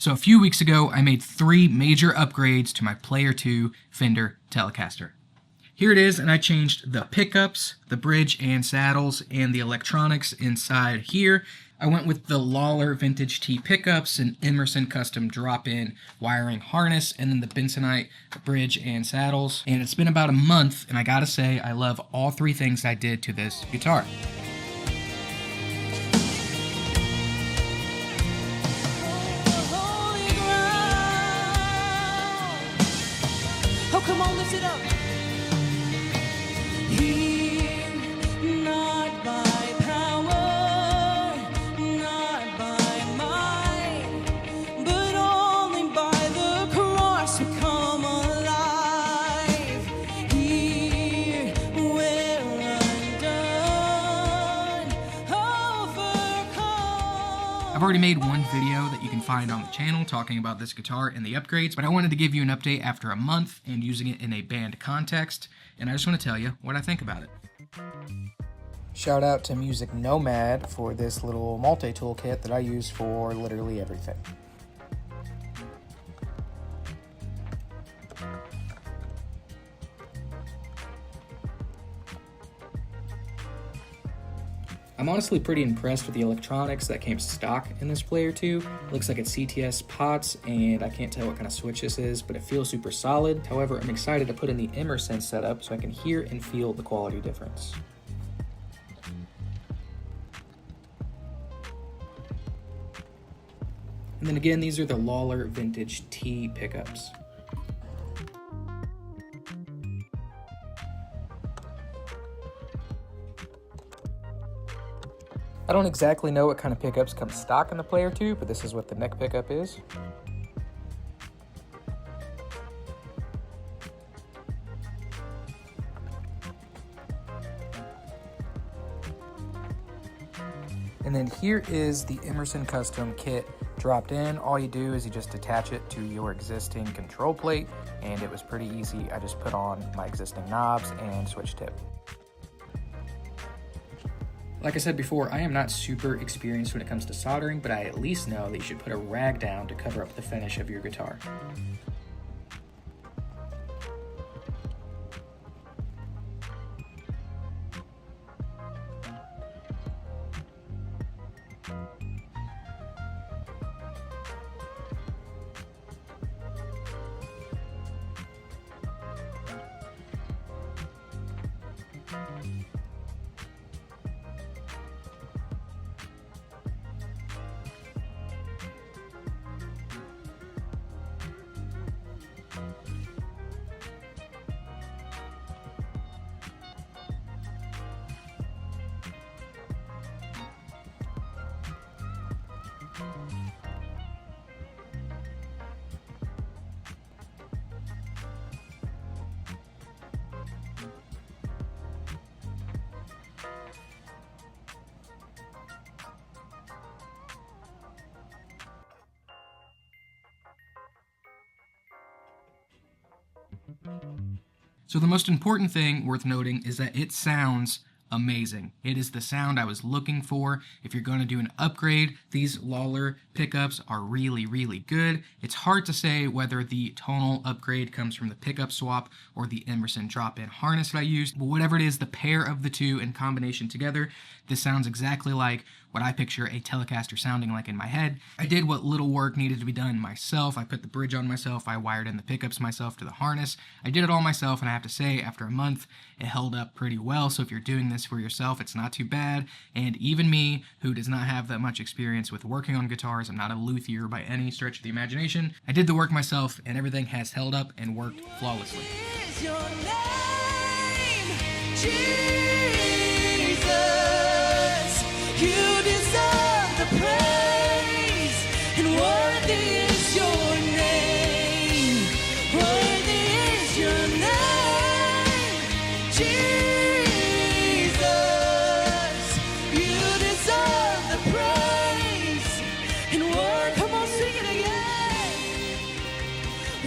So a few weeks ago, I made 3 major upgrades to my Player II Fender Telecaster. Here it is, and I changed the pickups, the bridge and saddles, and the electronics inside here. I went with the Lollar Vintage T pickups, an Emerson custom drop-in wiring harness, and then the Bensonite bridge and saddles. And it's been about a month, and I gotta say, I love all 3 things I did to this guitar. Come on, lift it up. Here, not by power, not by might, but only by the cross we come alive. Here, we're undone, overcome. I've already made one video that you can find on the channel talking about this guitar and the upgrades, but I wanted to give you an update after a month and using it in a band context, and I just want to tell you what I think about it. Shout out to Music Nomad for this little multi-tool kit that I use for literally everything. I'm honestly pretty impressed with the electronics that came stock in this Player II. Looks like it's CTS pots, and I can't tell what kind of switch this is, but it feels super solid. However, I'm excited to put in the Emerson setup so I can hear and feel the quality difference. And then again, these are the Lollar Vintage T pickups. I don't exactly know what kind of pickups come stock in the Player II, but this is what the neck pickup is. And then here is the Emerson custom kit dropped in. All you do is you just attach it to your existing control plate, and it was pretty easy. I just put on my existing knobs and switch tip. Like I said before, I am not super experienced when it comes to soldering, but I at least know that you should put a rag down to cover up the finish of your guitar. So the most important thing worth noting is that it sounds amazing. It is the sound I was looking for. If you're going to do an upgrade, these Lollar pickups are really, really good. It's hard to say whether the tonal upgrade comes from the pickup swap or the Emerson drop-in harness that I used, but whatever it is, the pair of the two in combination together, this sounds exactly like what I picture a Telecaster sounding like in my head. I did what little work needed to be done myself. I put the bridge on myself. I wired in the pickups myself to the harness. I did it all myself, and I have to say, after a month, it held up pretty well. So if you're doing this for yourself, it's not too bad. And even me, who does not have that much experience with working on guitars, I'm not a luthier by any stretch of the imagination, I did the work myself, and everything has held up and worked flawlessly. What is your name? Jesus. You deserve the praise, and worthy is your name. Worthy is your name, Jesus. You deserve the praise, and worthy. Come on, sing it again.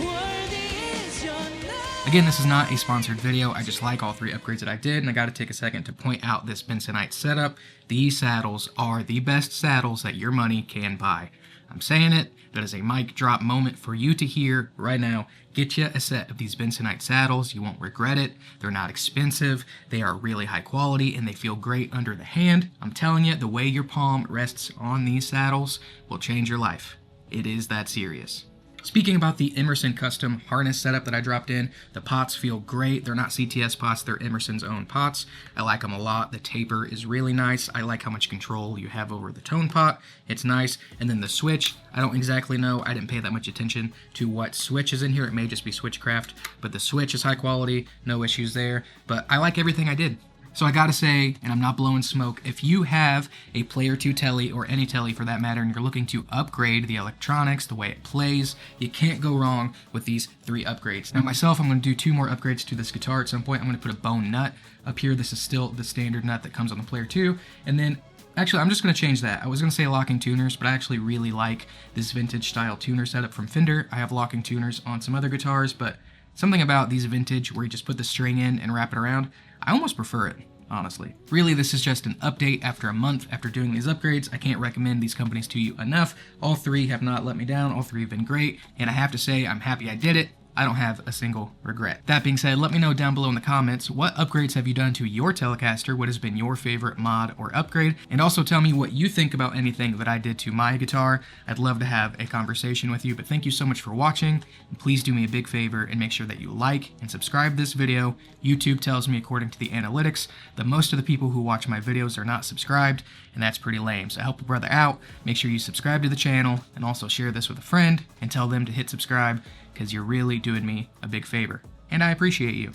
Worthy is your name. Again, this is not a sponsored video. I just like all 3 upgrades that I did, and I gotta take a second to point out this Bensonite setup. These saddles are the best saddles that your money can buy. I'm saying it. That is a mic drop moment for you to hear right now. Get you a set of these Bensonite saddles. You won't regret it. They're not expensive. They are really high quality and they feel great under the hand. I'm telling you, the way your palm rests on these saddles will change your life. It is that serious. Speaking about the Emerson custom harness setup that I dropped in, the pots feel great. They're not CTS pots, they're Emerson's own pots. I like them a lot. The taper is really nice. I like how much control you have over the tone pot. It's nice. And then the switch, I don't exactly know. I didn't pay that much attention to what switch is in here. It may just be Switchcraft, but the switch is high quality, no issues there. But I like everything I did. So I gotta say, and I'm not blowing smoke, if you have a Player II Tele, or any Tele for that matter, and you're looking to upgrade the electronics, the way it plays, you can't go wrong with these 3 upgrades. Now myself, I'm gonna do 2 more upgrades to this guitar at some point. I'm gonna put a bone nut up here. This is still the standard nut that comes on the Player II. And then, actually, I'm just gonna change that. I was gonna say locking tuners, but I actually really like this vintage style tuner setup from Fender. I have locking tuners on some other guitars, but something about these vintage where you just put the string in and wrap it around, I almost prefer it, honestly. Really, this is just an update after a month after doing these upgrades. I can't recommend these companies to you enough. All 3 have not let me down. All 3 have been great, and I have to say I'm happy I did it. I don't have a single regret. That being said, let me know down below in the comments, what upgrades have you done to your Telecaster? What has been your favorite mod or upgrade? And also tell me what you think about anything that I did to my guitar. I'd love to have a conversation with you, but thank you so much for watching. And please do me a big favor and make sure that you like and subscribe this video. YouTube tells me, according to the analytics, that most of the people who watch my videos are not subscribed, and that's pretty lame. So help a brother out. Make sure you subscribe to the channel and also share this with a friend and tell them to hit subscribe, because you're really doing me a big favor, and I appreciate you.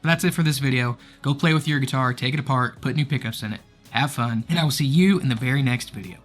But that's it for this video. Go play with your guitar, take it apart, put new pickups in it, have fun, and I will see you in the very next video.